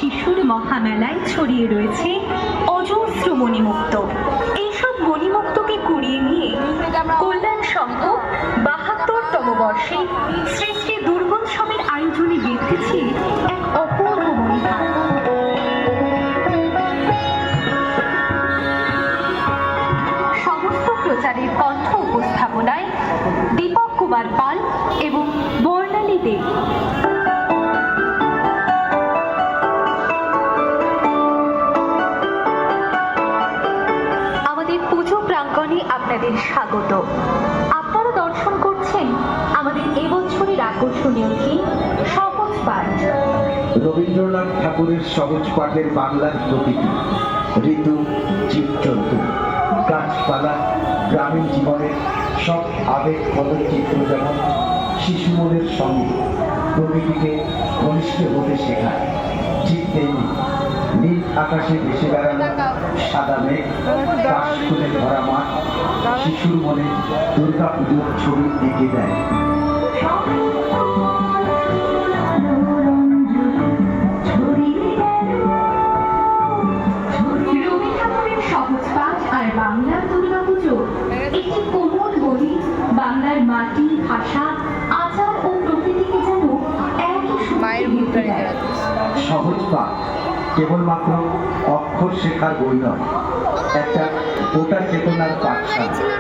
শিশুর মহামেলায় ছড়িয়ে রয়েছে অজস্র মণিমুক্ত। এইসব মণিমুক্তকে কুড়িয়ে নিয়ে কল্যাণ সংঘ ৭২তম বর্ষে শ্রী শ্রী দুর্গোৎসবের আয়োজনে গেঁথেছে এক অপূর্ব মণিহার। সমস্ত প্রচারের কণ্ঠ উপস্থাপনায় দীপক কুমার পাল এবং বর্ণালী দেব। আমাদের পুজো প্রাঙ্গণে আপনাদের স্বাগত। আপনারা দর্শন করছেন আমাদের এবছরের আকর্ষণীয় থিম সহজ পাঠ। রবীন্দ্রনাথ ঠাকুরের সহজ পাঠের বাংলার প্রকৃতি, ঋতু, জীবজন্তু, গাছপালা, গ্রামীণ জীবনের সব আবেগ চিত্র যেমন শিশু মনের সঙ্গে প্রকৃতিকে ঘনিষ্ঠ হতে শেখায়, ঠিক তেমনি নীল আকাশে ভেসে বেড়ানো সাদা মেঘ, কাশফুলে ভরা মাঠ শিশুর মনে দুর্গা পুজোর ছবি এঁকে দেয়। রবি ঠাকুরের সহজ পাঠ আর বাংলার দুর্গাপুজো একটি কোমল বলি বাংলার মাটি, ভাষা, আচার ও প্রকৃতিকে যেন একই সূত্রে গেঁথে দেয়। সহজ পাঠ কেবলমাত্র অক্ষর শেখার বই নয়, একটা গোটা চেতনার পাঠশালা।